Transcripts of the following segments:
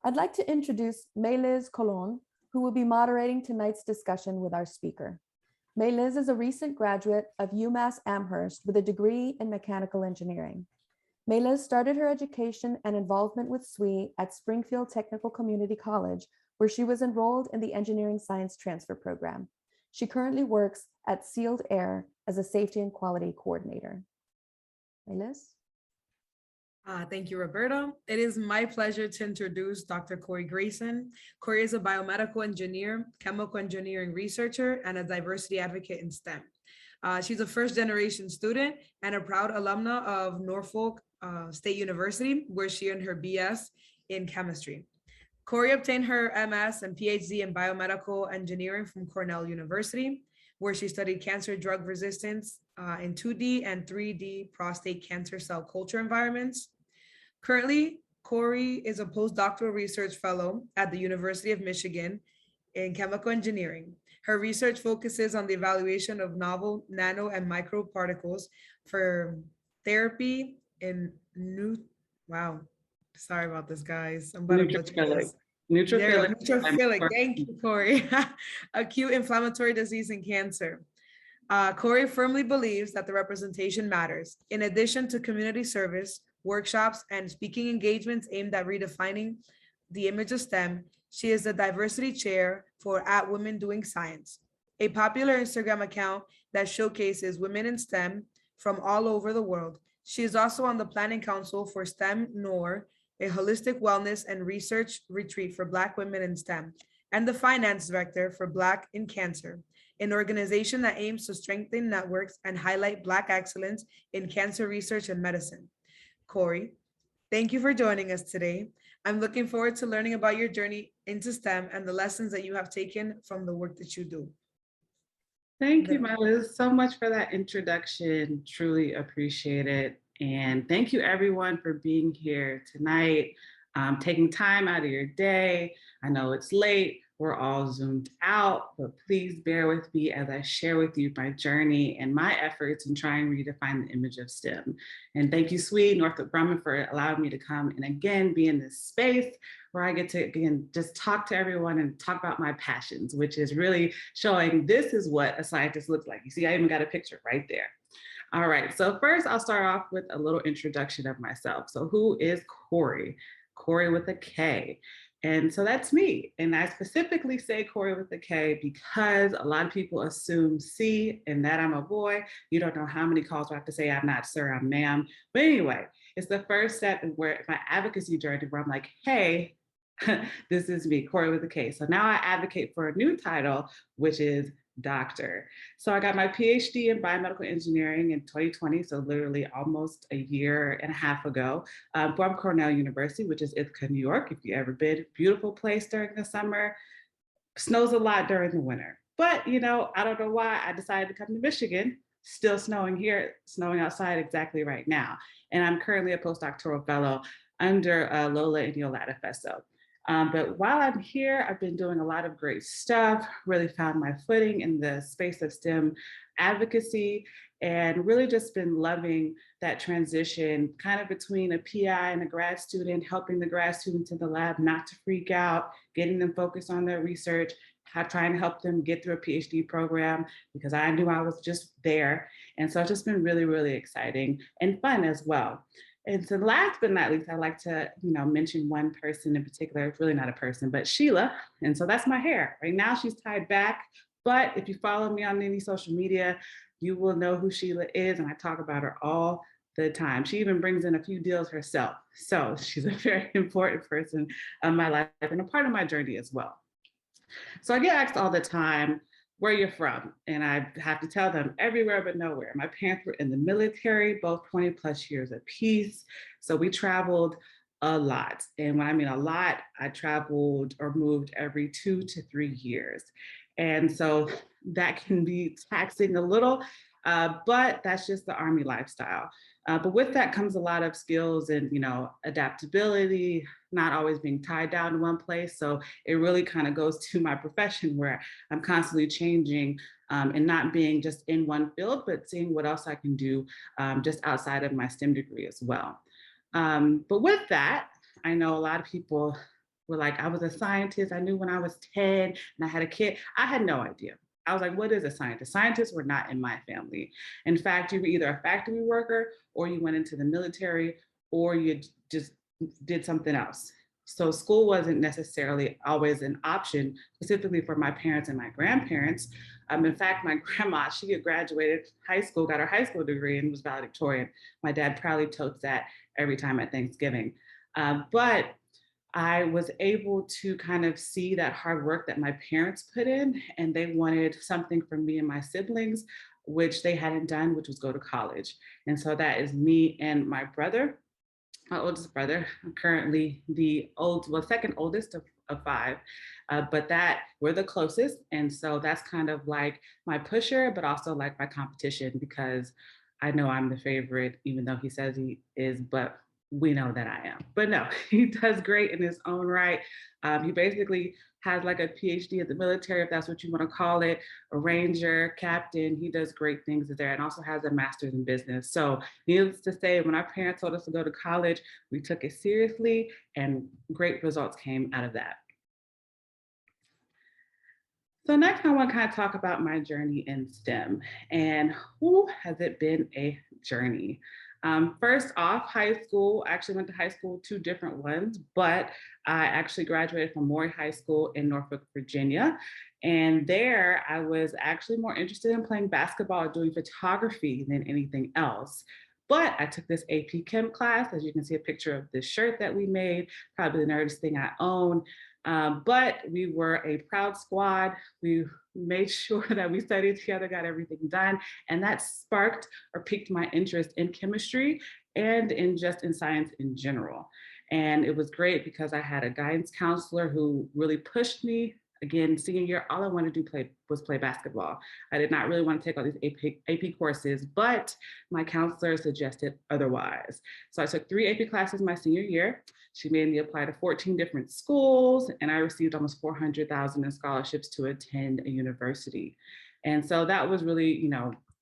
I'd like to introduce Maeliz Colon, who will be moderating tonight's discussion with our speaker. Maeliz is a recent graduate of UMASS Amherst with a degree in mechanical engineering. Maeliz started her education and involvement with SWE at Springfield Technical Community College, where she was enrolled in the Engineering Science Transfer Program. She currently works at Sealed Air as a safety and quality coordinator. Maeliz? Thank you, Roberta. It is my pleasure to introduce Dr. Korie Grayson. Korie is a biomedical engineer, chemical engineering researcher, and a diversity advocate in STEM. She's a first-generation student and a proud alumna of Norfolk State University, where she earned her BS in chemistry. Korie obtained her MS and PhD in biomedical engineering from Cornell University, where she studied cancer drug resistance in 2D and 3D prostate cancer cell culture environments. Currently, Korie is a postdoctoral research fellow at the University of Michigan in chemical engineering. Her research focuses on the evaluation of novel nano and microparticles for therapy in sorry about this, guys. I'm about to butcher this. Neutrophilic. Thank you, Korie. Acute inflammatory disease and cancer. Korie firmly believes that the representation matters. In addition to community service, workshops, and speaking engagements aimed at redefining the image of STEM, she is the diversity chair for At Women Doing Science, a popular Instagram account that showcases women in STEM from all over the world. She is also on the planning council for STEM NOR, a holistic wellness and research retreat for Black women in STEM, and the finance director for Black in Cancer, an organization that aims to strengthen networks and highlight Black excellence in cancer research and medicine. Korie, thank you for joining us today. I'm looking forward to learning about your journey into STEM and the lessons that you have taken from the work that you do. Thank you, Maeliz, so much for that introduction. Truly appreciate it. And thank you everyone for being here tonight, taking time out of your day. I know it's late, we're all Zoomed out, but please bear with me as I share with you my journey and my efforts in trying to redefine the image of STEM. And thank you, SWE, Northrop Grumman, for allowing me to come and again be in this space where I get to, again, just talk to everyone and talk about my passions, which is really showing this is what a scientist looks like. You see, I even got a picture right there. All right, so first I'll start off with a little introduction of myself. So who is Korie? Korie with a K. And so that's me. And I specifically say Korie with a K because a lot of people assume C and that I'm a boy. You don't know how many calls I have to say I'm not sir, I'm ma'am. But anyway, it's the first step in where my advocacy journey where I'm like, hey, this is me, Korie with a K. So now I advocate for a new title, which is doctor. So I got my PhD in biomedical engineering in 2020, so literally almost a year and a half ago, from Cornell University, which is Ithaca, New York. If you ever been, beautiful place during the summer, snows a lot during the winter. But you know, I don't know why I decided to come to Michigan. Still snowing here, snowing outside exactly right now. And I'm currently a postdoctoral fellow under Lola and Yolanda Fesso. But while I'm here, I've been doing a lot of great stuff, really found my footing in the space of STEM advocacy, and really just been loving that transition kind of between a PI and a grad student, helping the grad students in the lab not to freak out, getting them focused on their research, trying to help them get through a PhD program because I knew I was just there. And so it's just been really, really exciting and fun as well. And so last but not least, I'd like to, mention one person in particular. It's really not a person, but Sheila. And so that's my hair. Right now she's tied back, but if you follow me on any social media, you will know who Sheila is. And I talk about her all the time. She even brings in a few deals herself. So she's a very important person in my life and a part of my journey as well. So I get asked all the time, where you're from. And I have to tell them everywhere but nowhere. My parents were in the military, both 20 plus years apiece. So we traveled a lot. And when I mean a lot, I traveled or moved every 2 to 3 years. And so that can be taxing a little, but that's just the Army lifestyle. But with that comes a lot of skills and, adaptability, not always being tied down to one place. So it really kind of goes to my profession where I'm constantly changing and not being just in one field, but seeing what else I can do just outside of my STEM degree as well. But with that, I know a lot of people were like, I was a scientist. I knew when I was 10 and I had a kid. I had no idea. I was like, what is a scientist? Scientists were not in my family. In fact, you were either a factory worker or you went into the military or you just did something else. So school wasn't necessarily always an option, specifically for my parents and my grandparents. In fact, my grandma, she had graduated high school, got her high school degree and was valedictorian. My dad proudly totes that every time at Thanksgiving. But I was able to kind of see that hard work that my parents put in, and they wanted something for me and my siblings, which they hadn't done, which was go to college. And so that is me and my brother, my oldest brother. I'm currently the second oldest of five, but that we're the closest. And so that's kind of like my pusher, but also like my competition, because I know I'm the favorite, even though he says he is, but we know that I am. But no, he does great in his own right. He basically has like a PhD at the military, if that's what you want to call it, a ranger, captain. He does great things there, and also has a master's in business. So needless to say, when our parents told us to go to college, we took it seriously, and great results came out of that. So next, I want to kind of talk about my journey in STEM, and who has it been a journey? First off, high school. I actually went to high school, 2 different ones, but I actually graduated from Maury High School in Norfolk, Virginia. And there I was actually more interested in playing basketball, doing photography than anything else. But I took this AP Chem class. As you can see a picture of this shirt that we made, probably the nerdiest thing I own. But we were a proud squad. We made sure that we studied together, got everything done. And that sparked or piqued my interest in chemistry and in science in general. And it was great because I had a guidance counselor who really pushed me. Again, senior year, all I wanted to do was play basketball. I did not really want to take all these AP courses, but my counselor suggested otherwise. So I took 3 AP classes my senior year. She made me apply to 14 different schools, and I received almost $400,000 in scholarships to attend a university. And so that was really,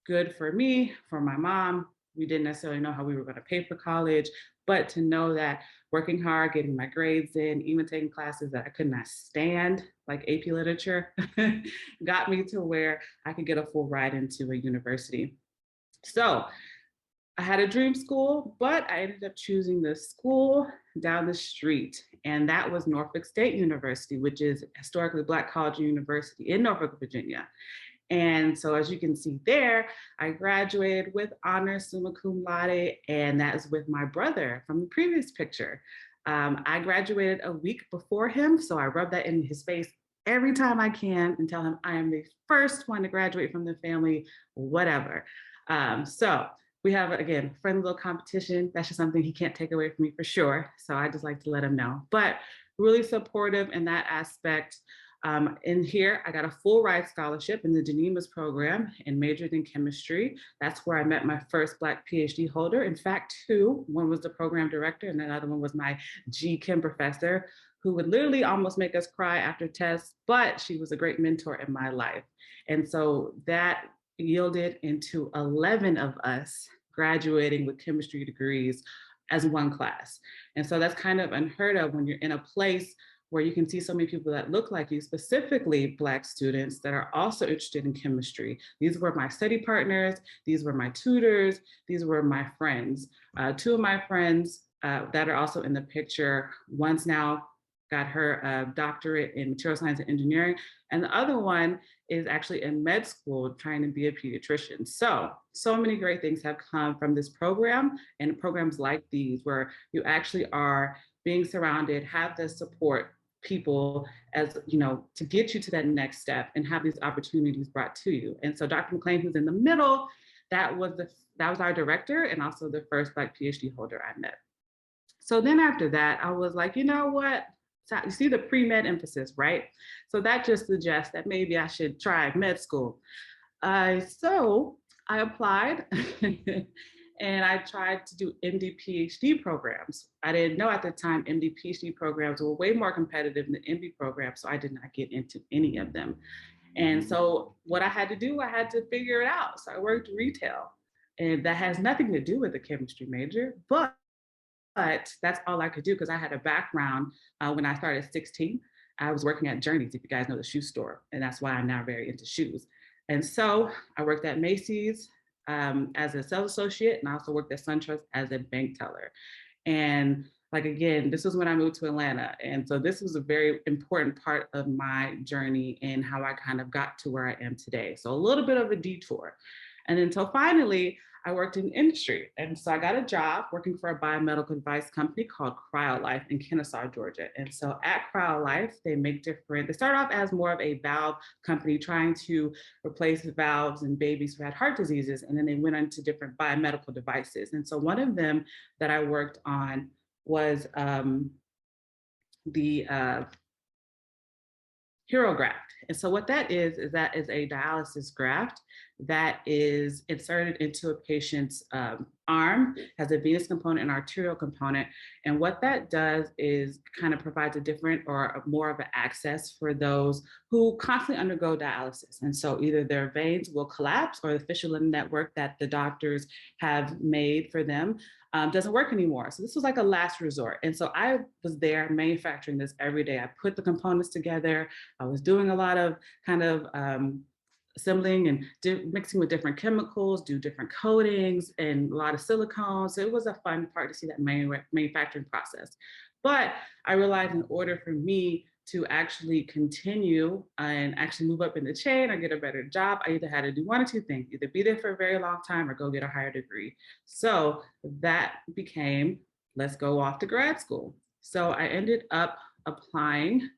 good for me, for my mom. We didn't necessarily know how we were going to pay for college, but to know that working hard, getting my grades in, even taking classes that I could not stand, like AP literature, got me to where I could get a full ride into a university. So I had a dream school, but I ended up choosing the school down the street, and that was Norfolk State University, which is historically Black college university in Norfolk, Virginia. And so as you can see there, I graduated with honors summa cum laude, and that is with my brother from the previous picture. I graduated a week before him, so I rub that in his face every time I can and tell him I am the first one to graduate from the family, whatever. So we have, again, friendly little competition. That's just something he can't take away from me for sure. So I just like to let him know. But really supportive in that aspect. In here, I got a full ride scholarship in the Genema's program and majored in chemistry. That's where I met my first Black PhD holder. In fact, 2. One was the program director, and another one was my Chem professor, who would literally almost make us cry after tests, but she was a great mentor in my life. And so that yielded into 11 of us graduating with chemistry degrees as one class. And so that's kind of unheard of when you're in a place where you can see so many people that look like you, specifically Black students that are also interested in chemistry. These were my study partners, these were my tutors, these were my friends. 2 of my friends that are also in the picture, one's now got her doctorate in material science and engineering, and the other one is actually in med school trying to be a pediatrician. So many great things have come from this program, and programs like these where you actually are being surrounded, have the support people as to get you to that next step and have these opportunities brought to you. And so Dr. McLean, who's in the middle, that was our director and also the first Black PhD holder I met. So then after that, I was like, you know what? So you see the pre-med emphasis, right? So that just suggests that maybe I should try med school. So I applied and I tried to do MD PhD programs. I didn't know at the time MD PhD programs were way more competitive than MD programs, so I did not get into any of them. And so what I had to do, I had to figure it out. So I worked retail, and that has nothing to do with the chemistry major, but that's all I could do because I had a background when I started at 16. I was working at Journeys, if you guys know the shoe store, and that's why I'm now very into shoes. And so I worked at Macy's as a sales associate, and I also worked at SunTrust as a bank teller. And like, again, this was when I moved to Atlanta. And so this was a very important part of my journey and how I kind of got to where I am today. So a little bit of a detour. And then so finally, I worked in industry. And so I got a job working for a biomedical device company called CryoLife in Kennesaw, Georgia. And so at CryoLife, they start off as more of a valve company trying to replace valves in babies who had heart diseases. And then they went into different biomedical devices. And so one of them that I worked on was the Hero graft. And so what that is that is a dialysis graft that is inserted into a patient's arm, has a venous component and arterial component. And what that does is kind of provides a different or more of an access for those who constantly undergo dialysis. And so either their veins will collapse or the fistula network that the doctors have made for them doesn't work anymore. So this was like a last resort. And so I was there manufacturing this every day. I put the components together. I was doing a lot of kind of assembling and mixing with different chemicals, do different coatings and a lot of silicone. So it was a fun part to see that manufacturing process. But I realized in order for me to actually continue and actually move up in the chain or get a better job, I either had to do one or two things, either be there for a very long time or go get a higher degree. So that became, let's go off to grad school. So I ended up applying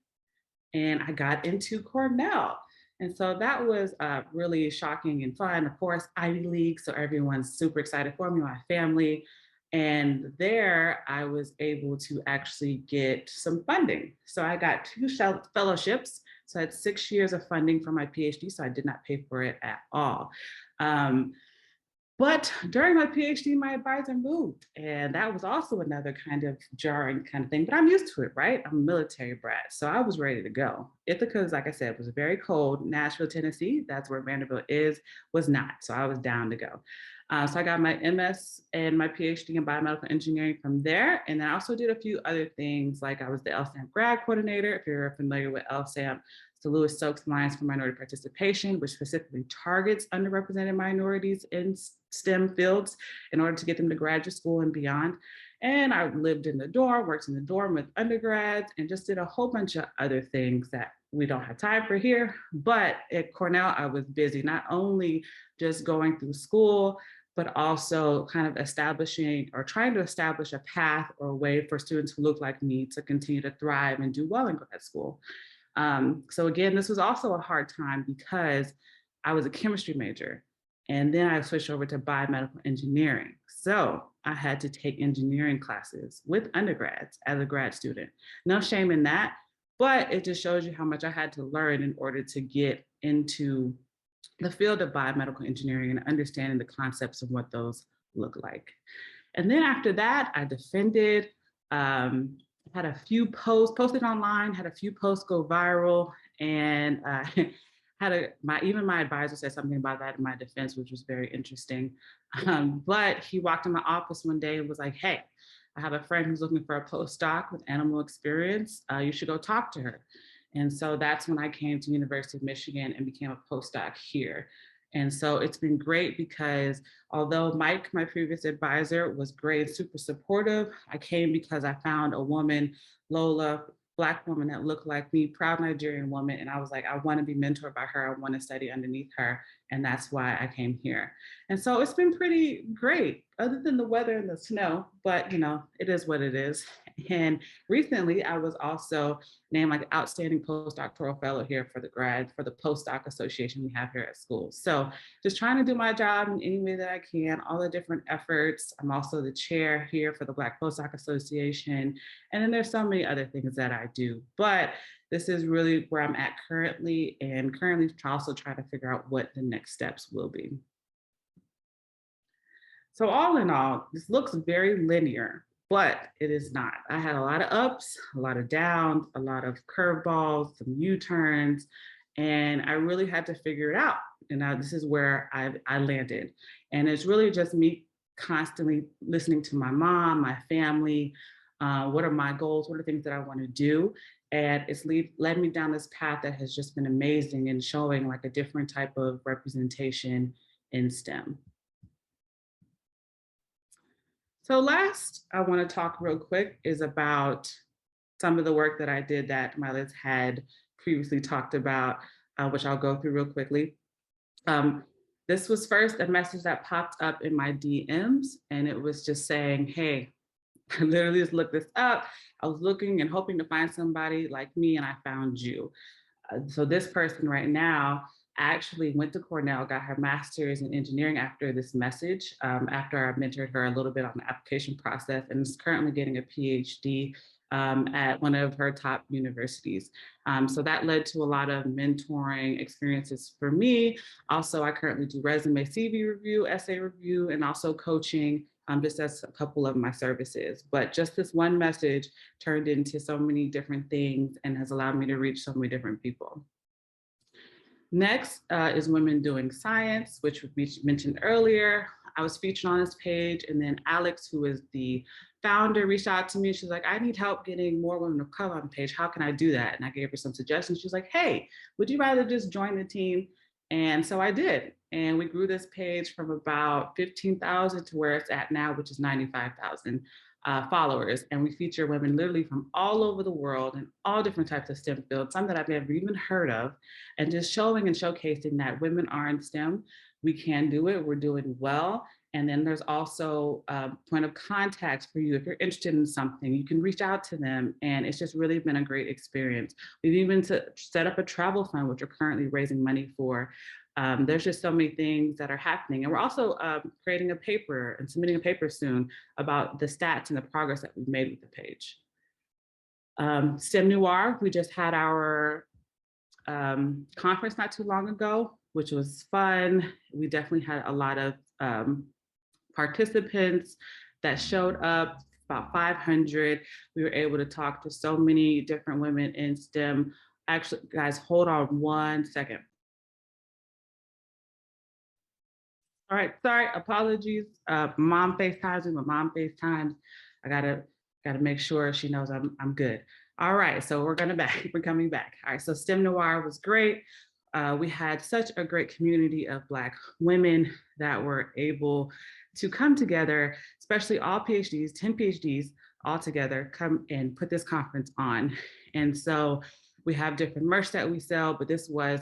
and I got into Cornell. And so that was really shocking and fun. Of course, Ivy League, so everyone's super excited for me, my family. And there I was able to actually get some funding. So I got 2 fellowships. So I had 6 years of funding for my PhD, so I did not pay for it at all. But during my PhD, my advisor moved. And that was also another kind of jarring kind of thing, but I'm used to it, right? I'm a military brat, so I was ready to go. Ithaca, like I said, was very cold. Nashville, Tennessee, that's where Vanderbilt is, was not. So I was down to go. So I got my MS and my PhD in biomedical engineering from there. And then I also did a few other things, like I was the LSAM grad coordinator, if you're familiar with LSAM. The Lewis Stokes Alliance for Minority Participation, which specifically targets underrepresented minorities in STEM fields in order to get them to graduate school and beyond. And I lived in the dorm, worked in the dorm with undergrads, and just did a whole bunch of other things that we don't have time for here. But at Cornell, I was busy, not only just going through school, but also kind of establishing or trying to establish a path or a way for students who look like me to continue to thrive and do well in grad school. So again, this was also a hard time because I was a chemistry major and then I switched over to biomedical engineering. So I had to take engineering classes with undergrads as a grad student. No shame in that, but it just shows you how much I had to learn in order to get into the field of biomedical engineering and understanding the concepts of what those look like. And then after that, I defended, had a few posts posted online, had a few posts go viral, and even my advisor said something about that in my defense, which was very interesting. But he walked in my office one day and was like, "Hey, I have a friend who's looking for a postdoc with animal experience. You should go talk to her." And so that's when I came to University of Michigan and became a postdoc here. And so it's been great because although Mike, my previous advisor, was great and super supportive, I came because I found a woman, Lola, Black woman that looked like me, proud Nigerian woman. And I was like, I want to be mentored by her. I want to study underneath her. And that's why I came here. And so it's been pretty great, other than the weather and the snow, but you know, it is what it is. And recently I was also named like outstanding postdoctoral fellow here for the postdoc association we have here at school. So just trying to do my job in any way that I can, all the different efforts. I'm also the chair here for the Black Postdoc Association. And then there's so many other things that I do, but this is really where I'm at currently, and currently also trying to figure out what the next steps will be. So all in all, this looks very linear, but it is not. I had a lot of ups, a lot of downs, a lot of curveballs, some U-turns, and I really had to figure it out. And now this is where I landed. And it's really just me constantly listening to my mom, my family, what are my goals, what are things that I want to do. And it's led me down this path that has just been amazing in showing like a different type of representation in STEM. So last, I want to talk real quick is about some of the work that I did that Maeliz had previously talked about, which I'll go through real quickly. This was first a message that popped up in my DMs, and it was just saying, hey, I literally just looked this up. I was looking and hoping to find somebody like me, and I found you. So this person right now actually went to Cornell, got her master's in engineering after this message, after I mentored her a little bit on the application process, and is currently getting a PhD at one of her top universities. So that led to a lot of mentoring experiences for me. Also, I currently do resume CV review, essay review, and also coaching, just as a couple of my services. But just this one message turned into so many different things and has allowed me to reach so many different people. Next is Women Doing Science, which we mentioned earlier. I was featured on this page, and then Alex, who is the founder, reached out to me. She's like, I need help getting more women of color on the page. How can I do that? And I gave her some suggestions. She was like, hey, would you rather just join the team? And so I did. And we grew this page from about 15,000 to where it's at now, which is 95,000 followers. And we feature women literally from all over the world in all different types of STEM fields, some that I've never even heard of, and just showing and showcasing that women are in STEM. We can do it, we're doing well. And then there's also a point of contact for you. If you're interested in something, you can reach out to them. And it's just really been a great experience. We've even set up a travel fund, which we're currently raising money for. There's just so many things that are happening. And we're also creating a paper and submitting a paper soon about the stats and the progress that we've made with the page. STEM Noir, we just had our conference not too long ago, which was fun. We definitely had a lot of participants that showed up, about 500. We were able to talk to so many different women in STEM. Actually, guys, hold on one second. All right, sorry, apologies. Mom FaceTimes me, my mom FaceTimes. I gotta make sure she knows I'm good. All right, so we're coming back. All right, so STEM Noir was great. We had such a great community of Black women that were able to come together, especially all PhDs, 10 PhDs all together, come and put this conference on. And so we have different merch that we sell, but this was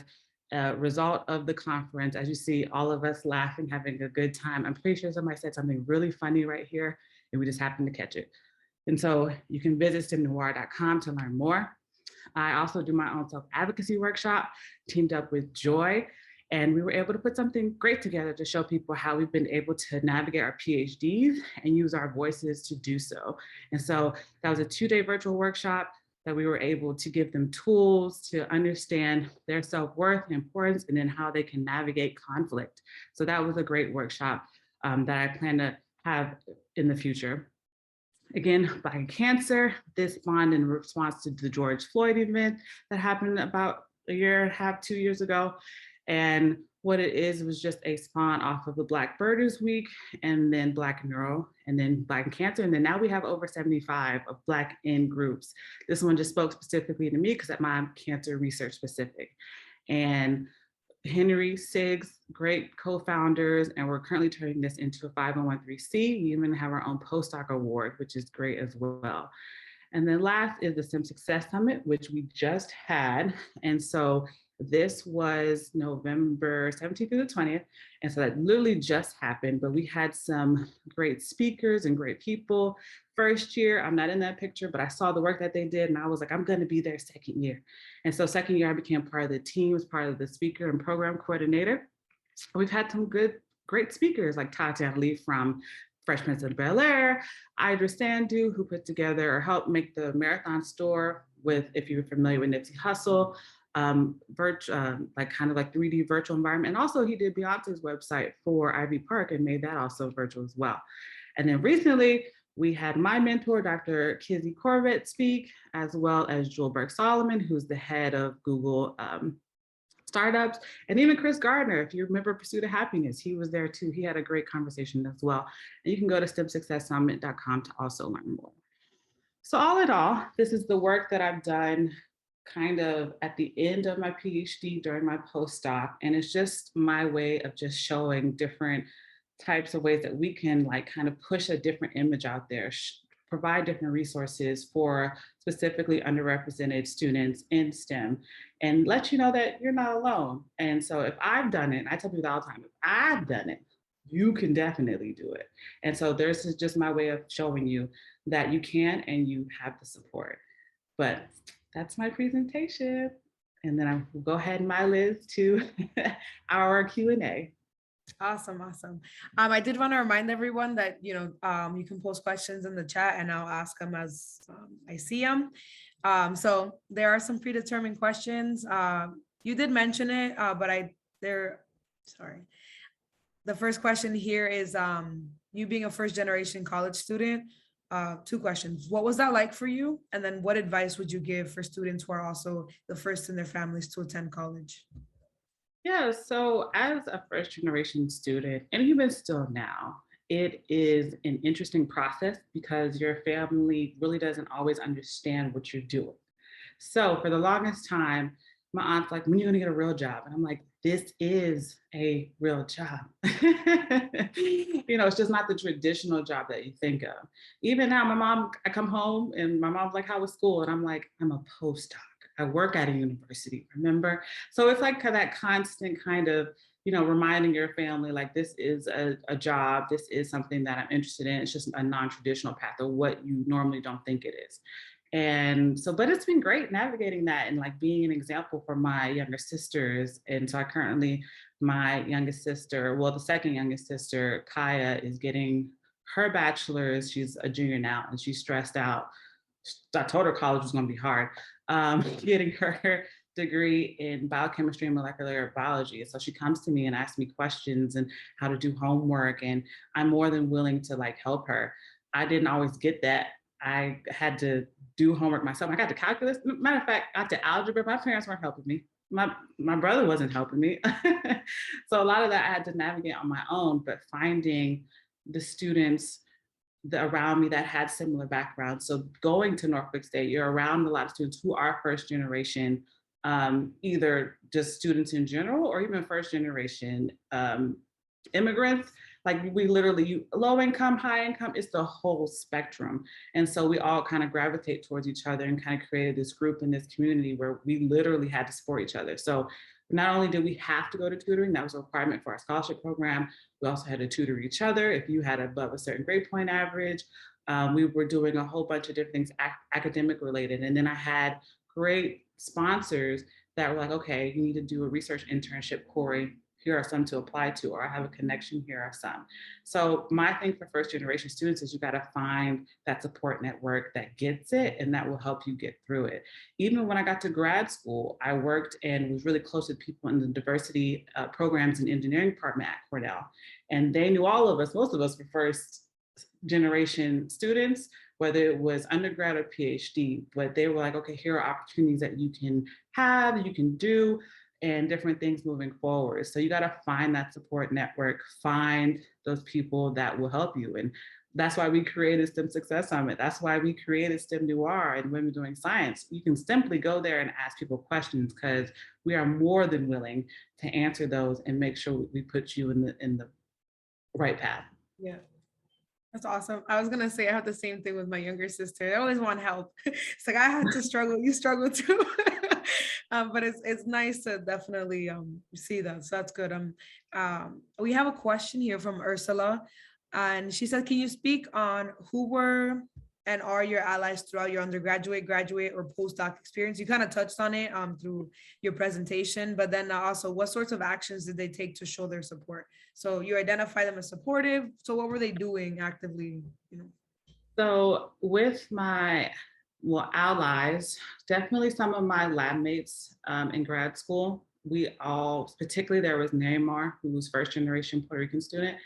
a result of the conference. As you see, all of us laughing, having a good time. I'm pretty sure somebody said something really funny right here, and we just happened to catch it. And so you can visit stemnoir.com to learn more. I also do my own self-advocacy workshop, teamed up with Joy, and we were able to put something great together to show people how we've been able to navigate our PhDs and use our voices to do so. And so that was a 2-day virtual workshop that we were able to give them tools to understand their self-worth and importance, and then how they can navigate conflict. So that was a great workshop that I plan to have in the future. Again, Black and Cancer, this spawned in response to the George Floyd event that happened about a year and a half, 2 years ago. And what it is was just a spawn off of the Black Birders Week, and then Black Neuro, and then Black and Cancer. And then now we have over 75 of Black in groups. This one just spoke specifically to me because I'm cancer research specific. And Henry, Siggs, great co-founders, and we're currently turning this into a 501(c)(3). We even have our own postdoc award, which is great as well. And then last is the STEM Success Summit, which we just had. And so this was November 17th through the 20th. And so that literally just happened, but we had some great speakers and great people. First year, I'm not in that picture, but I saw the work that they did, and I was like, I'm gonna be there second year. And so second year, I became part of the team, as part of the speaker and program coordinator. We've had some great speakers like Tatiana Lee from Fresh Prince of Bel-Air, Idra Sandu, who put together or helped make the Marathon store with, if you're familiar with Nipsey Hussle, like kind of like 3D virtual environment. And also he did Beyonce's website for Ivy Park and made that also virtual as well. And then recently we had my mentor, Dr. Kizzy Corbett, speak, as well as Jewel Burke Solomon, who's the head of Google startups, and even Chris Gardner, if you remember Pursuit of Happiness, he was there too. He had a great conversation as well. And you can go to stemsuccesssummit.com to also learn more. So all in all, this is the work that I've done kind of at the end of my PhD during my postdoc. And it's just my way of just showing different types of ways that we can like kind of push a different image out there, provide different resources for specifically underrepresented students in STEM, and let you know that you're not alone. And so if I've done it, and I tell people all the time, if I've done it, you can definitely do it. And so this is just my way of showing you that you can and you have the support. But that's my presentation. And then I will go ahead and Maeliz to our Q&A. Awesome, awesome. I did want to remind everyone that, you can post questions in the chat and I'll ask them as I see them. So there are some predetermined questions. You did mention it, but sorry. The first question here is you being a first generation college student. 2 questions. What was that like for you? And then what advice would you give for students who are also the first in their families to attend college? Yeah, so as a first generation student, and even still now, it is an interesting process because your family really doesn't always understand what you're doing. So for the longest time, my aunt's like, when are you gonna get a real job? And I'm like, this is a real job. It's just not the traditional job that you think of. Even now, I come home and my mom's like, how was school? And I'm like, I'm a postdoc. I work at a university, remember? So it's like that constant kind of, reminding your family, like this is a job, this is something that I'm interested in. It's just a non-traditional path of what you normally don't think it is. And so, but it's been great navigating that and like being an example for my younger sisters. And so my youngest sister, well, the second youngest sister, Kaya, is getting her bachelor's. She's a junior now and she's stressed out. I told her college was going to be hard, getting her degree in biochemistry and molecular biology. So she comes to me and asks me questions and how to do homework. And I'm more than willing to like help her. I didn't always get that. I had to do homework myself. I got to calculus. Matter of fact, I got to algebra. My parents weren't helping me. My brother wasn't helping me. So a lot of that I had to navigate on my own, but finding the students around me that had similar backgrounds. So going to Norfolk State, you're around a lot of students who are first generation, either just students in general or even first generation immigrants. Like we literally, low income, high income, it's the whole spectrum. And so we all kind of gravitate towards each other and kind of created this group in this community where we literally had to support each other. So not only did we have to go to tutoring, that was a requirement for our scholarship program, we also had to tutor each other. If you had above a certain grade point average, we were doing a whole bunch of different things academic related. And then I had great sponsors that were like, okay, you need to do a research internship, Korie. Here are some to apply to, or I have a connection, here are some. So my thing for first generation students is you got to find that support network that gets it and that will help you get through it. Even when I got to grad school, I worked and was really close with people in the diversity programs and engineering department at Cornell. And they knew all of us, most of us were first generation students, whether it was undergrad or PhD, but they were like, okay, here are opportunities that you can have, you can do, and different things moving forward. So you got to find that support network, find those people that will help you. And that's why we created STEM Success Summit. That's why we created STEM Noir and Women Doing Science. You can simply go there and ask people questions because we are more than willing to answer those and make sure we put you in the right path. Yeah. That's awesome. I was gonna say I have the same thing with my younger sister. I always want help. It's like I had to struggle. You struggle too. But it's nice to definitely see that. So that's good. We have a question here from Ursula, and she said, "Can you speak on who were and are your allies throughout your undergraduate, graduate, or postdoc experience?" You kind of touched on it through your presentation, but then also what sorts of actions did they take to show their support? So you identify them as supportive. So what were they doing actively? So with my allies, definitely some of my lab mates in grad school, we all, particularly there was Neymar, who was first generation Puerto Rican student,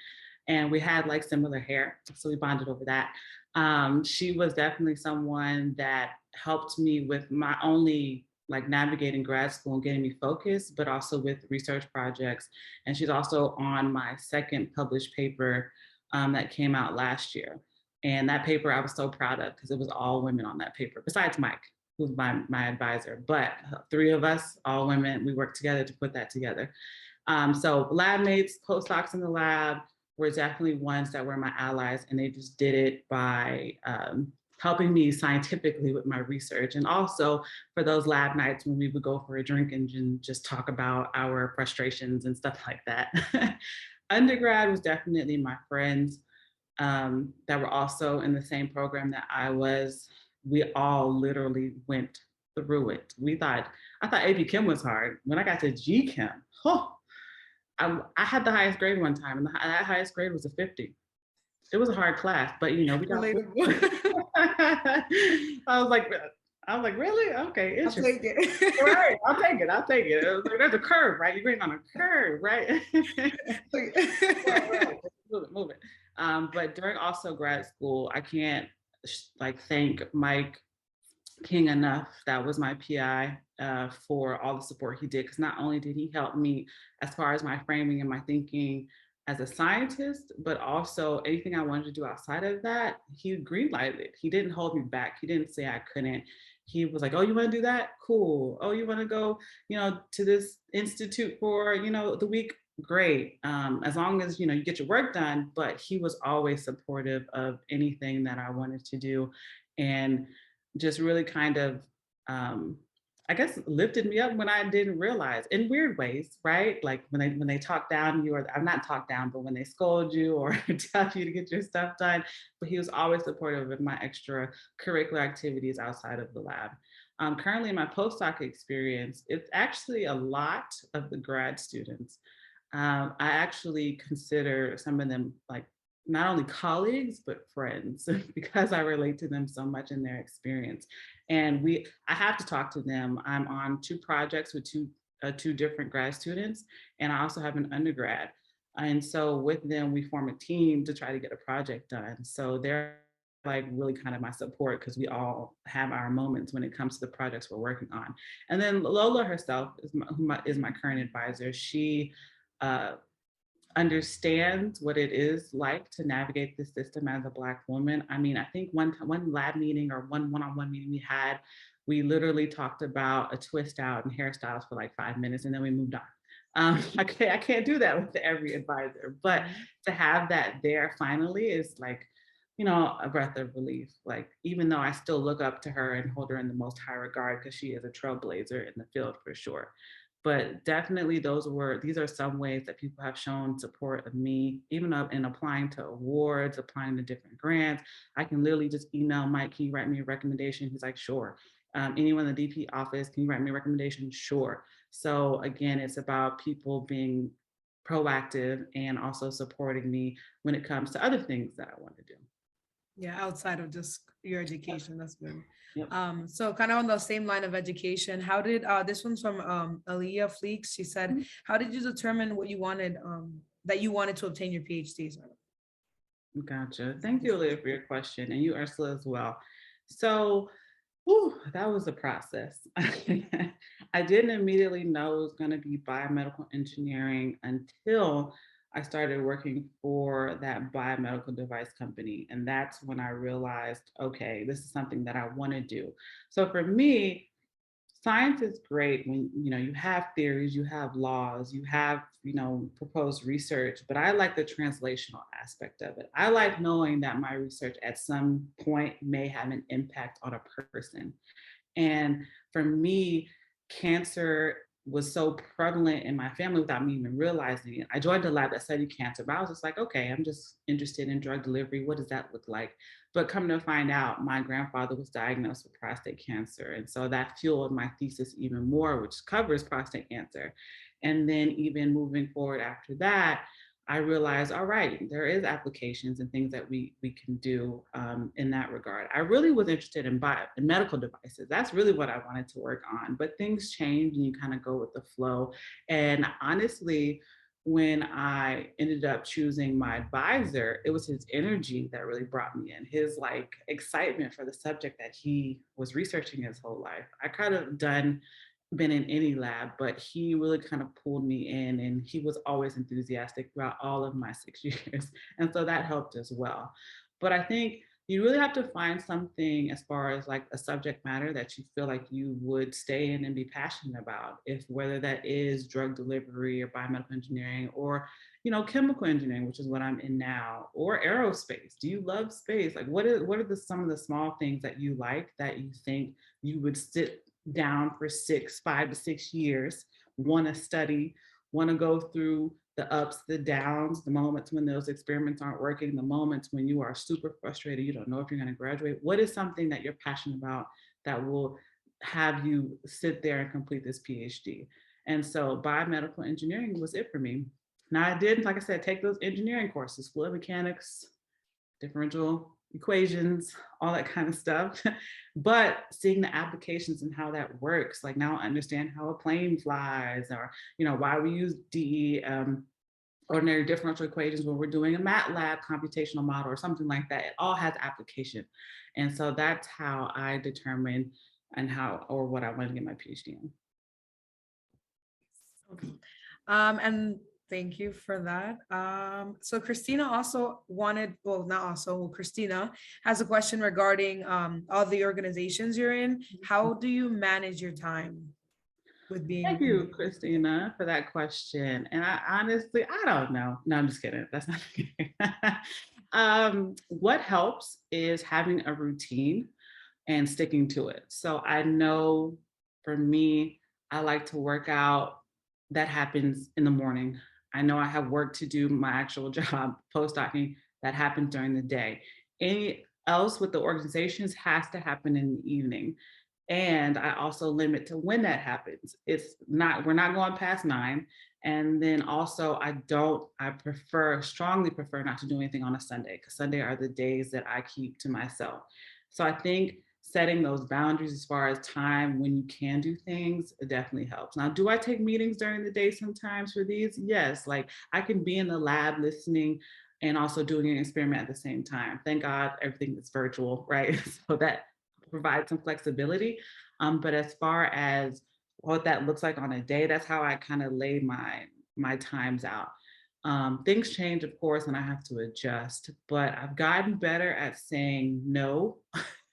and we had like similar hair. So we bonded over that. She was definitely someone that helped me with my only like navigating grad school and getting me focused, but also with research projects. And she's also on my second published paper that came out last year. And that paper I was so proud of because it was all women on that paper, besides Mike, who's my advisor. But 3 of us, all women, we worked together to put that together. So lab mates, postdocs in the lab were definitely ones that were my allies, and they just did it by helping me scientifically with my research. And also for those lab nights when we would go for a drink and just talk about our frustrations and stuff like that. Undergrad was definitely my friends that were also in the same program that I was. We all literally went through it. I thought AP Chem was hard. When I got to G Chem, I had the highest grade one time, and that highest grade was a 50. It was a hard class, but we got. I was like, really? Okay, interesting. I'll take it. Right, I'll take it. It was like, there's a curve, right? You're going on a curve, right? Right. Move it. But during also grad school, I can't thank Mike King enough. That was my PI for all the support he did, because not only did he help me as far as my framing and my thinking as a scientist, but also anything I wanted to do outside of that, he greenlighted it. He didn't hold me back. He didn't say I couldn't. He was like, oh, you want to do that? Cool. Oh, you want to go, to this institute for, the week? Great. As long as, you get your work done. But he was always supportive of anything that I wanted to do, and just really kind of, I guess, lifted me up when I didn't realize, in weird ways, right? Like when they talk down you, or I'm not talk down, but when they scold you or tell you to get your stuff done. But he was always supportive of my extracurricular activities outside of the lab. Currently in my postdoc experience, it's actually a lot of the grad students. I actually consider some of them like not only colleagues, but friends, because I relate to them so much in their experience. And I have to talk to them. I'm on 2 projects with two different grad students, and I also have an undergrad. And so with them, we form a team to try to get a project done. So they're like really kind of my support, because we all have our moments when it comes to the projects we're working on. And then Lola herself is my current advisor. She understands what it is like to navigate the system as a Black woman. I mean, I think one lab meeting or one one-on-one meeting we literally talked about a twist out and hairstyles for like 5 minutes, and then we moved on. I can't do that with every advisor, but to have that there finally is like, a breath of relief. Like, even though I still look up to her and hold her in the most high regard, because she is a trailblazer in the field for sure. But definitely these are some ways that people have shown support of me, even in applying to awards, applying to different grants. I can literally just email Mike, can you write me a recommendation? He's like, sure. Anyone in the DP office, can you write me a recommendation? Sure. So again, it's about people being proactive and also supporting me when it comes to other things that I want to do. Yeah, outside of just your education, that's good. Yep. So kind of on the same line of education, how did, this one's from Aaliyah Fleeks. She said, how did you determine what you wanted, that you wanted to obtain your PhD? Gotcha. Thank you, Aaliyah, for your question, and you, Ursula, as well. So that was a process. I didn't immediately know it was going to be biomedical engineering until I started working for that biomedical device company. And that's when I realized, okay, this is something that I want to do. So for me, science is great when, you have theories, you have laws, you have, proposed research, but I like the translational aspect of it. I like knowing that my research at some point may have an impact on a person. And for me, cancer was so prevalent in my family without me even realizing it. I joined a lab that studied cancer, but I was just like, okay, I'm just interested in drug delivery. What does that look like? But come to find out, my grandfather was diagnosed with prostate cancer. And so that fueled my thesis even more, which covers prostate cancer. And then even moving forward after that, I realized, all right, there is applications and things that we can do in that regard. I really was interested in medical devices. That's really what I wanted to work on, but things change and you kind of go with the flow. And honestly, when I ended up choosing my advisor, it was his energy that really brought me in, his like excitement for the subject that he was researching his whole life. I could have been in any lab, but he really kind of pulled me in, and he was always enthusiastic throughout all of my 6 years. And so that helped as well. But I think you really have to find something as far as like a subject matter that you feel like you would stay in and be passionate about, if whether that is drug delivery or biomedical engineering or, you know, chemical engineering, which is what I'm in now, or aerospace. Do you love space? Like what are some of the small things that you like that you think you would sit down for 5 to 6 years, want to study, want to go through the ups, the downs, the moments when those experiments aren't working, the moments when you are super frustrated, you don't know if you're going to graduate. What is something that you're passionate about that will have you sit there and complete this PhD? And so biomedical engineering was it for me. Now I did, like I said, take those engineering courses, fluid mechanics, differential equations, all that kind of stuff. But seeing the applications and how that works, like now I understand how a plane flies, or, you know, why we use ordinary differential equations when we're doing a MATLAB computational model or something like that. It all has application. And so that's how I determine what I want to get my PhD in. Okay. And thank you for that. So Christina also Christina has a question regarding all the organizations you're in. How do you manage your time with being? Thank you, Christina, for that question. And I honestly, I don't know. No, I'm just kidding. That's not what helps is having a routine and sticking to it. So I know for me, I like to work out. That happens in the morning. I know I have work to do, my actual job, postdocing, that happens during the day. Any else with the organizations has to happen in the evening. And I also limit to when that happens. We're not going past 9. And then also I strongly prefer not to do anything on a Sunday, because Sunday are the days that I keep to myself. So I think setting those boundaries as far as time when you can do things, it definitely helps. Now, do I take meetings during the day sometimes for these? Yes, like I can be in the lab listening and also doing an experiment at the same time. Thank God everything is virtual, right? So that provides some flexibility. But as far as what that looks like on a day, that's how I kind of lay my times out. Things change, of course, and I have to adjust, but I've gotten better at saying no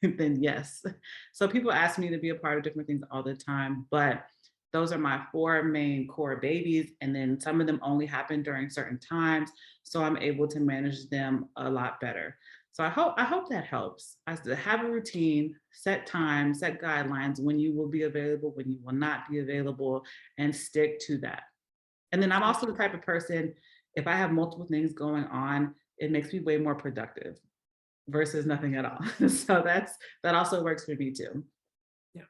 than yes. So people ask me to be a part of different things all the time, but those are my 4 main core babies. And then some of them only happen during certain times. So I'm able to manage them a lot better. So I hope that helps. I have a routine, set times, set guidelines, when you will be available, when you will not be available, and stick to that. And then I'm also the type of person, if I have multiple things going on, it makes me way more productive versus nothing at all. So that also works for me too. Yeah.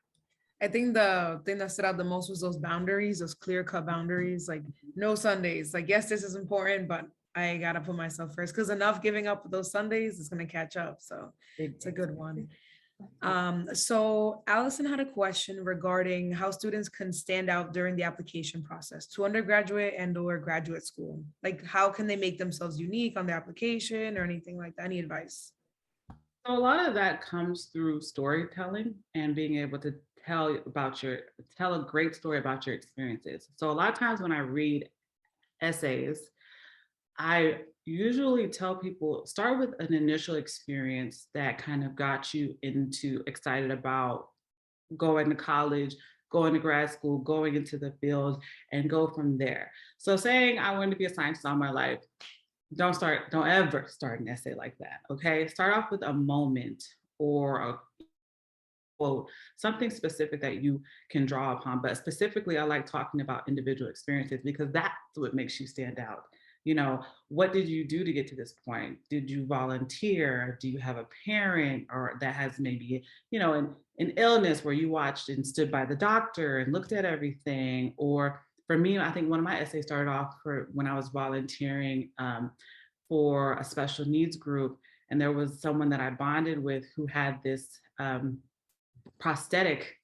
I think the thing that stood out the most was those boundaries, those clear-cut boundaries, like no Sundays. Like, yes, this is important, but I gotta put myself first, because enough giving up those Sundays is gonna catch up. So it's a good one. So Allison had a question regarding how students can stand out during the application process to undergraduate and/or graduate school. Like, how can they make themselves unique on the application or anything like that? Any advice? So a lot of that comes through storytelling and being able to tell a great story about your experiences. So a lot of times when I read essays, I usually tell people, start with an initial experience that kind of got you excited about going to college, going to grad school, going into the field, and go from there. So saying I wanted to be a scientist all my life, don't ever start an essay like that, okay? Start off with a moment or a quote, something specific that you can draw upon. But specifically, I like talking about individual experiences because that's what makes you stand out. You know, what did you do to get to this point? Did you volunteer? Do you have a parent or that has maybe, you know, an illness where you watched and stood by the doctor and looked at everything? Or for me, I think one of my essays started off when I was volunteering for a special needs group. And there was someone that I bonded with who had this prosthetic.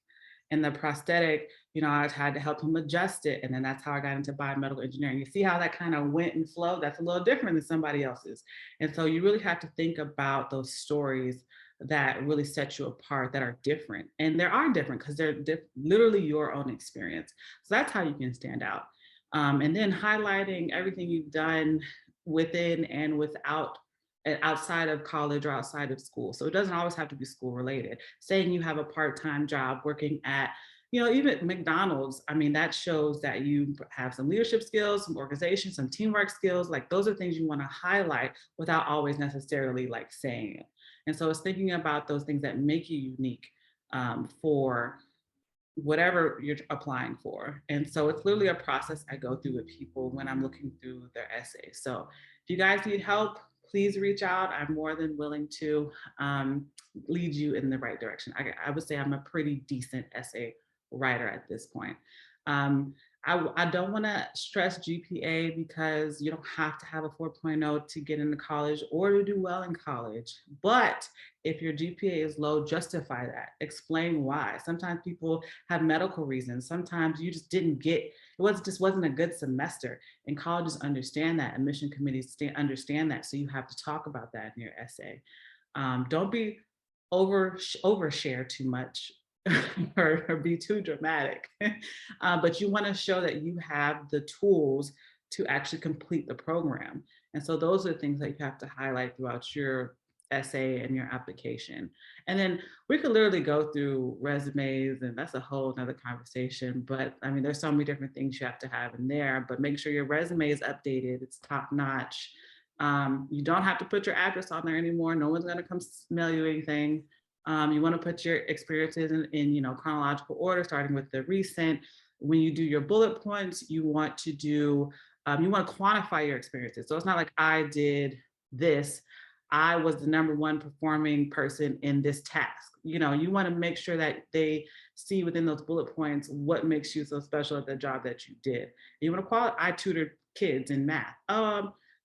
And the prosthetic, I had to help him adjust it. And then that's how I got into biomedical engineering. You see how that kind of went and flowed? That's a little different than somebody else's. And so you really have to think about those stories that really set you apart, that are different. And they are different because they're literally your own experience. So that's how you can stand out. And then highlighting everything you've done within and without outside of college or outside of school. So it doesn't always have to be school related. Saying you have a part-time job working at, even McDonald's, I mean, that shows that you have some leadership skills, some organization, some teamwork skills. Like those are things you want to highlight without always necessarily like saying it. And so it's thinking about those things that make you unique for whatever you're applying for. And so it's literally a process I go through with people when I'm looking through their essays. So if you guys need help, please reach out. I'm more than willing to lead you in the right direction. I would say I'm a pretty decent essay writer at this point. I don't want to stress GPA because you don't have to have a 4.0 to get into college or to do well in college. But if your GPA is low, justify that. Explain why. Sometimes people have medical reasons. Sometimes you just didn't get, just wasn't a good semester. And colleges understand that. Admission committees understand that. So you have to talk about that in your essay. Don't be overshare too much. or be too dramatic, but you want to show that you have the tools to actually complete the program. And so those are things that you have to highlight throughout your essay and your application. And then we could literally go through resumes, and that's a whole nother conversation. But I mean, there's so many different things you have to have in there, but make sure your resume is updated, it's top notch. You don't have to put your address on there anymore. No one's going to come smell you anything. You want to put your experiences in chronological order, starting with the recent. When you do your bullet points, you want to do, you want to quantify your experiences. So it's not like I did this, I was the #1 performing person in this task. You want to make sure that they see within those bullet points what makes you so special at the job that you did. You want to qualify. I tutored kids in math.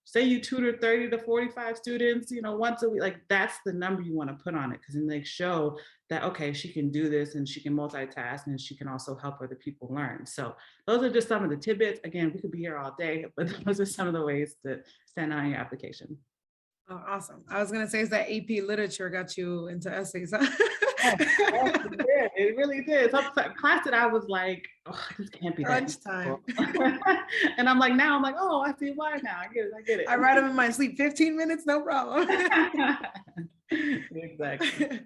Say you tutor 30 to 45 students, once a week, like that's the number you want to put on it, because then they show that, okay, she can do this and she can multitask and she can also help other people learn. So those are just some of the tidbits. Again, we could be here all day, but those are some of the ways to stand out in your application. Oh, awesome. I was going to say, is that AP literature got you into essays? Huh? It really did. Some class that I was like, oh, this can't be that time. And I'm like, oh, I see why now. I get it. I write them in my sleep, 15 minutes, no problem. Exactly.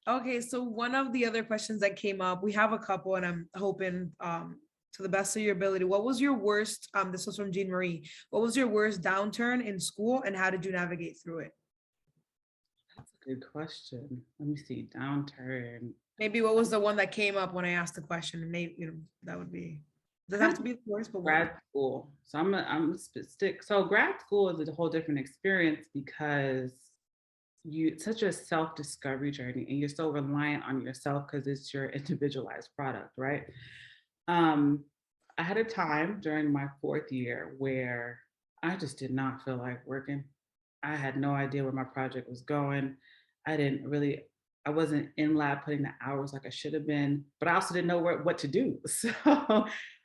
Okay, so one of the other questions that came up, we have a couple, and I'm hoping to the best of your ability, what was your worst, this was from Jean Marie, what was your worst downturn in school and how did you navigate through it? That's a good question. Let me see, downturn. Maybe what was the one that came up when I asked the question? And maybe that would be, doesn't have to be the worst, but grad school. So I'm stick. So grad school is a whole different experience because it's such a self-discovery journey and you're so reliant on yourself because it's your individualized product, right? I had a time during my 4th year where I just did not feel like working. I had no idea where my project was going. I wasn't in lab putting the hours like I should have been, but I also didn't know what to do. So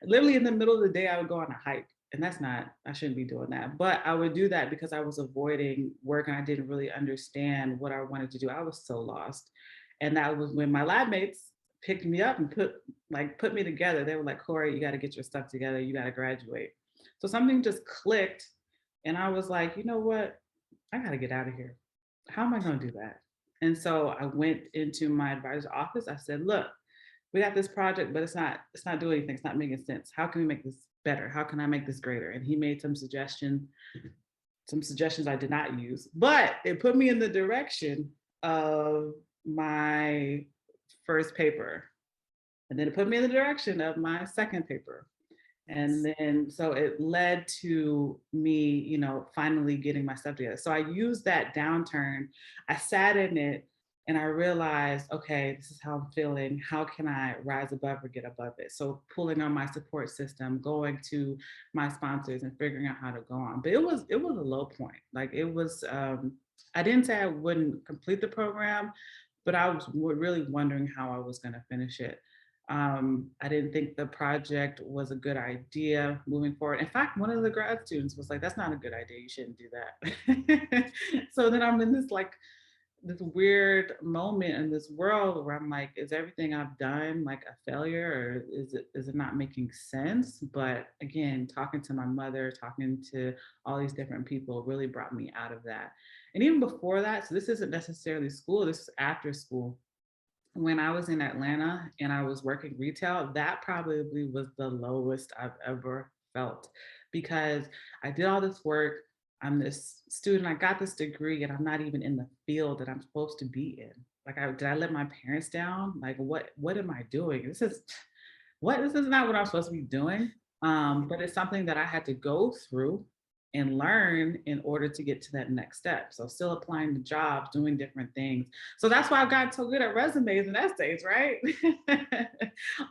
literally in the middle of the day, I would go on a hike, and I shouldn't be doing that. But I would do that because I was avoiding work and I didn't really understand what I wanted to do. I was so lost. And that was when my lab mates picked me up and put me together. They were like, Korie, you got to get your stuff together. You got to graduate. So something just clicked. And I was like, you know what? I got to get out of here. How am I going to do that? And so I went into my advisor's office. I said, look, we got this project, but it's not doing anything. It's not making sense. How can we make this better? How can I make this greater? And he made some suggestions I did not use, but it put me in the direction of my first paper. And then it put me in the direction of my second paper. And then, so it led to me, finally getting my stuff together. So I used that downturn. I sat in it and I realized, okay, this is how I'm feeling. How can I rise above or get above it? So pulling on my support system, going to my sponsors and figuring out how to go on. But it was a low point. Like it was, I didn't say I wouldn't complete the program, but I was really wondering how I was going to finish it. I didn't think the project was a good idea moving forward. In fact, one of the grad students was like, that's not a good idea. You shouldn't do that. So then I'm in this this weird moment in this world where I'm like, is everything I've done like a failure, or is it not making sense? But again, talking to my mother, talking to all these different people really brought me out of that. And even before that, so this isn't necessarily school, this is after school. When I was in Atlanta and I was working retail, that probably was the lowest I've ever felt, because I did all this work. I'm this student, I got this degree, and I'm not even in the field that I'm supposed to be in. Like, did I let my parents down? Like, what am I doing? This is not what I'm supposed to be doing. But it's something that I had to go through and learn in order to get to that next step. So still applying to jobs, doing different things. So that's why I've gotten so good at resumes and essays, right?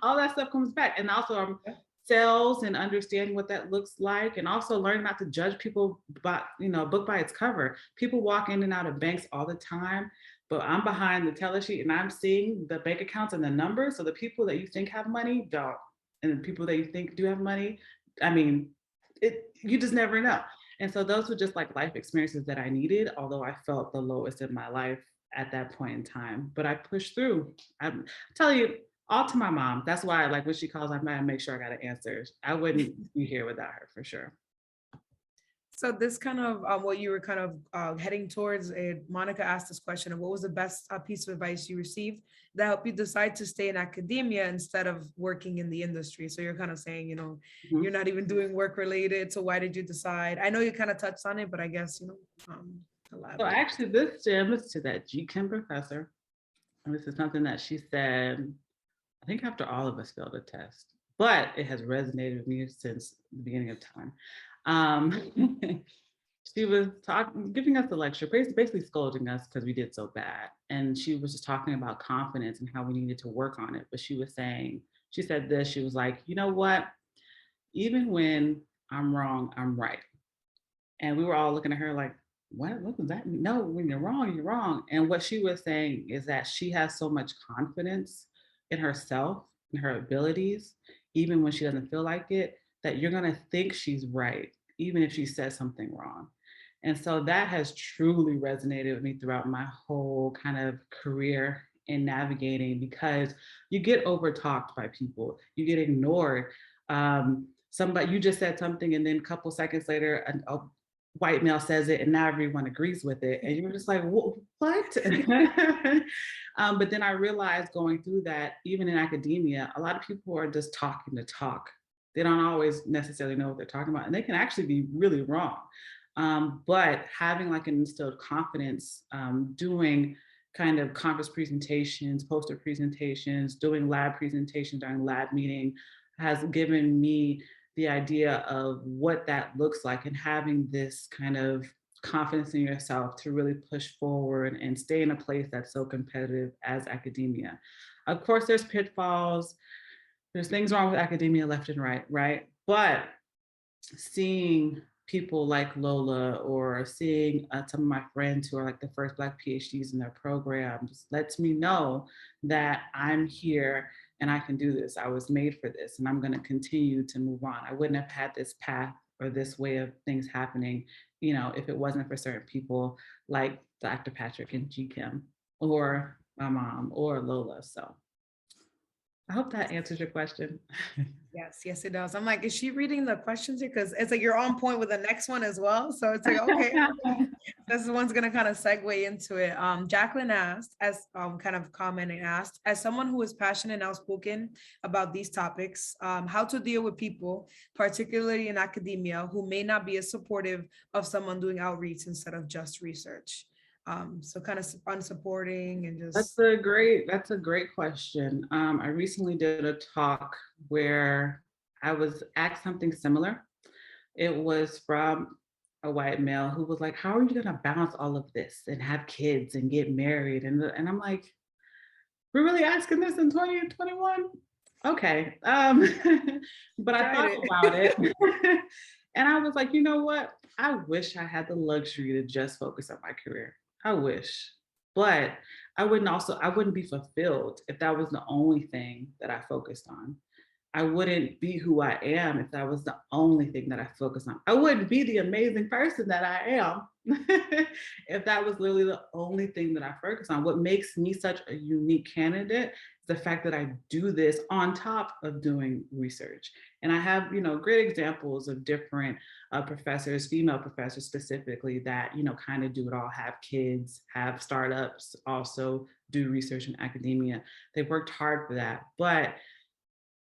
All that stuff comes back. And also sales and understanding what that looks like, and also learning not to judge people by, book by its cover. People walk in and out of banks all the time, but I'm behind the teller sheet and I'm seeing the bank accounts and the numbers. So the people that you think have money don't. And the people that you think do have money, I mean, you just never know. And so those were just like life experiences that I needed, although I felt the lowest in my life at that point in time. But I pushed through. I tell you, all to my mom. That's why, like, when she calls, I make sure I got an answer. I wouldn't be here without her, for sure. So this kind of what you were kind of heading towards, Monica asked this question of what was the best piece of advice you received that helped you decide to stay in academia instead of working in the industry? So you're kind of saying, you're not even doing work related. So why did you decide? I know you kind of touched on it, but I guess, So actually this gem is to that GChem professor. And this is something that she said, I think after all of us failed a test, but it has resonated with me since the beginning of time. She was giving us a lecture, basically scolding us because we did so bad. And she was just talking about confidence and how we needed to work on it. But she said this, she was like, you know what? Even when I'm wrong, I'm right. And we were all looking at her like, what does that mean? No, when you're wrong, you're wrong. And what she was saying is that she has so much confidence in herself and her abilities, even when she doesn't feel like it, that you're gonna think she's right, even if she says something wrong. And so that has truly resonated with me throughout my whole kind of career in navigating, because you get overtalked by people, you get ignored. Somebody, you just said something, and then a couple seconds later, a white male says it, and now everyone agrees with it, and you're just like, what? But then I realized going through that, even in academia, a lot of people are just talking to talk. They don't always necessarily know what they're talking about, and they can actually be really wrong. But having like an instilled confidence, doing kind of conference presentations, poster presentations, doing lab presentations during lab meeting has given me the idea of what that looks like, and having this kind of confidence in yourself to really push forward and stay in a place that's so competitive as academia. Of course, there's pitfalls, there's things wrong with academia left and right? But seeing people like Lola, or seeing some of my friends who are like the first Black PhDs in their programs, lets me know that I'm here and I can do this. I was made for this, and I'm going to continue to move on. I wouldn't have had this path or this way of things happening, if it wasn't for certain people like Dr. Patrick and GChem, or my mom, or Lola. So I hope that answers your question. Yes, it does. I'm like, is she reading the questions here? Because it's like you're on point with the next one as well. So it's like, okay, this one's gonna kind of segue into it. Jacqueline asked, as kind of commenting, asked, as someone who is passionate and outspoken about these topics, how to deal with people, particularly in academia, who may not be as supportive of someone doing outreach instead of just research. So kind of unsupporting and just. That's a great question. I recently did a talk where I was asked something similar. It was from a white male who was like, how are you gonna balance all of this and have kids and get married? And I'm like, we're really asking this in 2021? Okay. But I thought about it. And I was like, you know what? I wish I had the luxury to just focus on my career. I wish. But I wouldn't be fulfilled if that was the only thing that I focused on. I wouldn't be who I am if that was the only thing that I focused on. I wouldn't be the amazing person that I am if that was literally the only thing that I focus on. What makes me such a unique candidate is the fact that I do this on top of doing research. And I have, great examples of different professors, female professors specifically, that, kind of do it all, have kids, have startups, also do research in academia. They've worked hard for that. But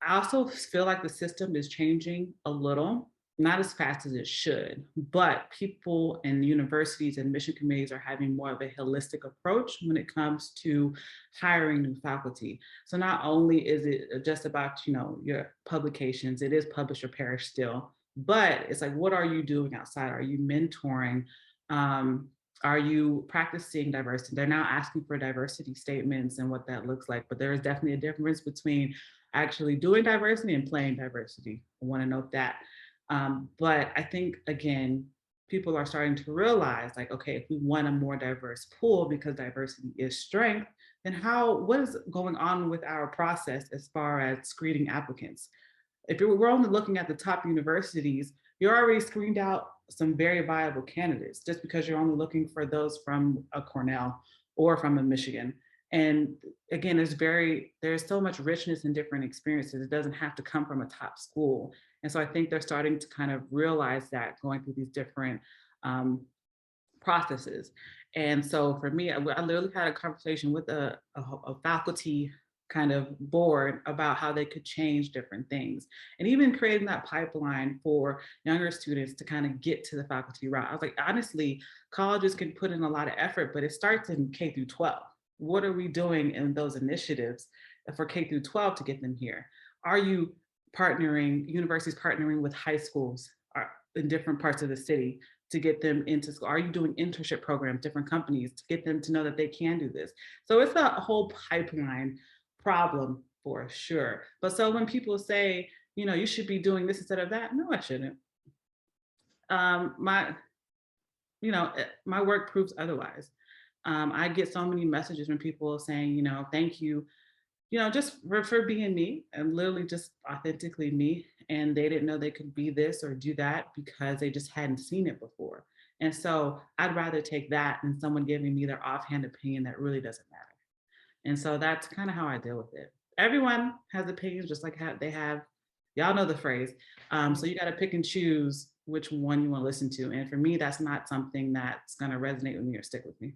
I also feel like the system is changing a little, not as fast as it should, but people in universities and admission committees are having more of a holistic approach when it comes to hiring new faculty. So not only is it just about, your publications, it is publish or perish still, but it's like, what are you doing outside? Are you mentoring? Are you practicing diversity? They're now asking for diversity statements and what that looks like, but there is definitely a difference between actually doing diversity and playing diversity. I want to note that. But I think, again, people are starting to realize, like, okay, if we want a more diverse pool because diversity is strength, then what is going on with our process as far as screening applicants? If we're only looking at the top universities, you're already screened out some very viable candidates just because you're only looking for those from a Cornell or from a Michigan. And again, there's so much richness in different experiences. It doesn't have to come from a top school. And so I think they're starting to kind of realize that going through these different processes. And so for me, I literally had a conversation with a faculty kind of board about how they could change different things, and even creating that pipeline for younger students to kind of get to the faculty route. I was like, honestly, colleges can put in a lot of effort, but it starts in K through 12. What are we doing in those initiatives for K through 12 to get them here? Are you universities partnering with high schools in different parts of the city to get them into school? Are you doing internship programs, different companies, to get them to know that they can do this? So it's a whole pipeline problem for sure. But so when people say, you should be doing this instead of that, no, I shouldn't. My work proves otherwise. I get so many messages from people saying, thank you, just for being me, and literally just authentically me. And they didn't know they could be this or do that because they just hadn't seen it before. And so I'd rather take that than someone giving me their offhand opinion that really doesn't matter. And so that's kind of how I deal with it. Everyone has opinions, just like they have, y'all know the phrase. So you got to pick and choose which one you want to listen to. And for me, that's not something that's going to resonate with me or stick with me.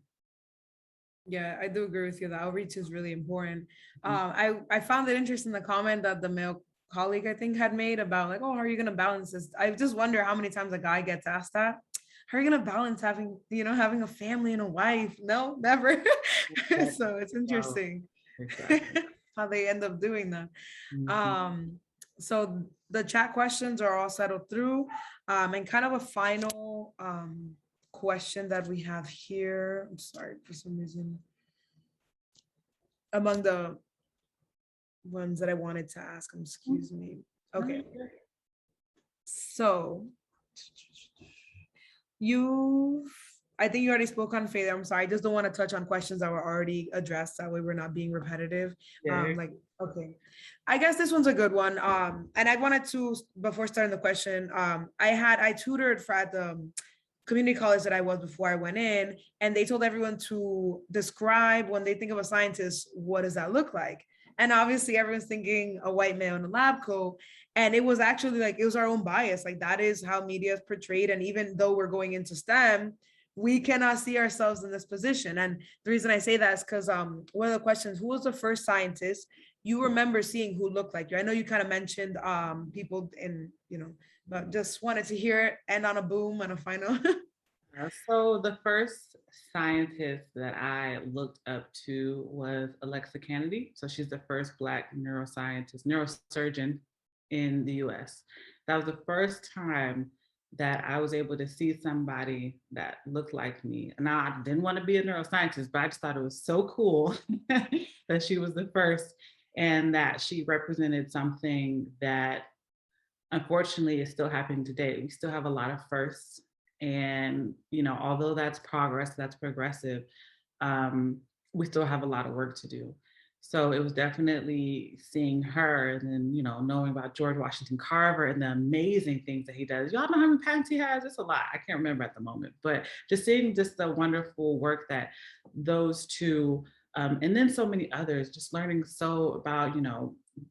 Yeah, I do agree with you. The outreach is really important. I found it interesting, the comment that the male colleague, I think, had made about like, oh, how are you going to balance this? I just wonder how many times a guy gets asked that. How are you going to balance having a family and a wife? No, never. So it's interesting. Exactly. How they end up doing that. So the chat questions are all settled through, and kind of a final question that we have here. I'm sorry, for some reason, among the ones that I wanted to ask, excuse me. Okay. So I think you already spoke on failure. I'm sorry, I just don't want to touch on questions that were already addressed. That way we're not being repetitive. Okay. I guess this one's a good one. And I wanted to, before starting the question, I tutored at the community college that I was before I went in, and they told everyone to describe, when they think of a scientist, what does that look like? And obviously everyone's thinking a white male in a lab coat. And it was actually like, it was our own bias. Like that is how media is portrayed. And even though we're going into STEM, we cannot see ourselves in this position. And the reason I say that is because one of the questions, who was the first scientist you remember seeing who looked like you? I know you kind of mentioned people in, but just wanted to hear it end on a boom and a final. So the first scientist that I looked up to was Alexa Kennedy. So she's the first Black neurosurgeon in the US. That was the first time that I was able to see somebody that looked like me. Now, I didn't want to be a neuroscientist, but I just thought it was so cool that she was the first, and that she represented something that unfortunately is still happening today. We still have a lot of firsts. And, although that's progress, that's progressive, we still have a lot of work to do. So it was definitely seeing her and then, knowing about George Washington Carver and the amazing things that he does. Y'all know how many patents he has? It's a lot. I can't remember at the moment, but just seeing just the wonderful work that those two, and then so many others, just learning so about,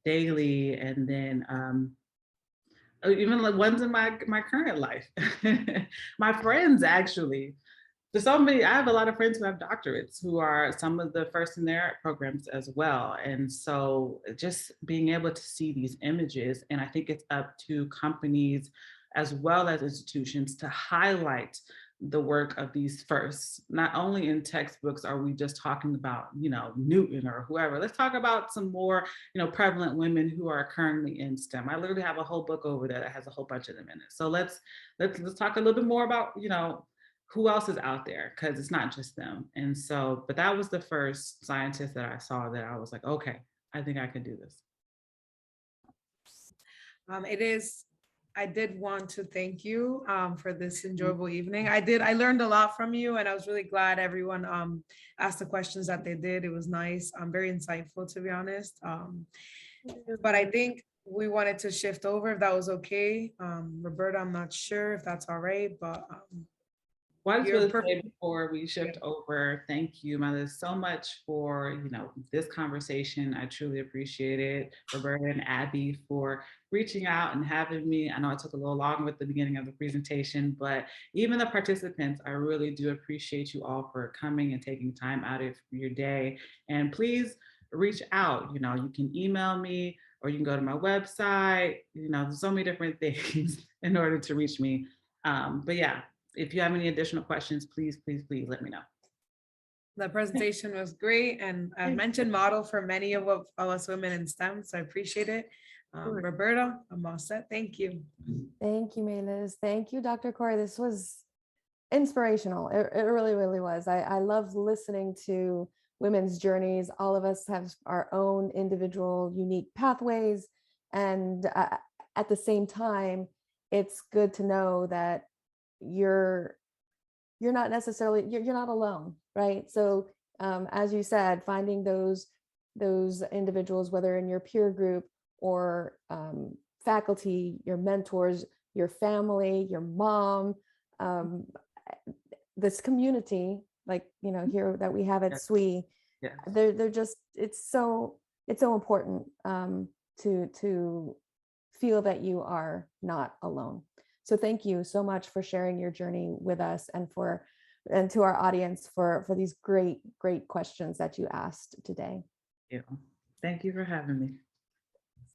daily, and then even the ones in my current life. My friends, actually. There's so many, I have a lot of friends who have doctorates who are some of the first in their programs as well. And so just being able to see these images, and I think it's up to companies as well as institutions to highlight the work of these firsts. Not only in textbooks are we just talking about, Newton or whoever. Let's talk about some more, prevalent women who are currently in STEM. I literally have a whole book over there that has a whole bunch of them in it. So let's talk a little bit more about, who else is out there, because it's not just them. And so, but that was the first scientist that I saw that I was like, okay, I think I can do this. I did want to thank you for this enjoyable evening. I learned a lot from you, and I was really glad everyone asked the questions that they did. It was nice, very insightful, to be honest. But I think we wanted to shift over, if that was okay. Roberta, I'm not sure if that's all right, but Well, I just want to say before we shift over, thank you, Maeliz, so much for this conversation. I truly appreciate it. Roberta and Abby for reaching out and having me. I know it took a little long with the beginning of the presentation, but even the participants, I really do appreciate you all for coming and taking time out of your day. And please reach out. You can email me, or you can go to my website. There's so many different things in order to reach me. But yeah. If you have any additional questions, please let me know. The presentation was great, and I mentioned model for many of us women in STEM, so I appreciate it. Roberta, I'm all set. Thank you. Thank you, Maeliz. Thank you, Dr. Korie. This was inspirational. It really, really was. I love listening to women's journeys. All of us have our own individual unique pathways. And at the same time, it's good to know that you're not necessarily, you're not alone, right? So as you said, finding those individuals, whether in your peer group or faculty, your mentors, your family, your mom, this community, like here that we have at SWE, they're just, it's so important to feel that you are not alone. So thank you so much for sharing your journey with us, and to our audience for these great questions that you asked today. Thank you for having me.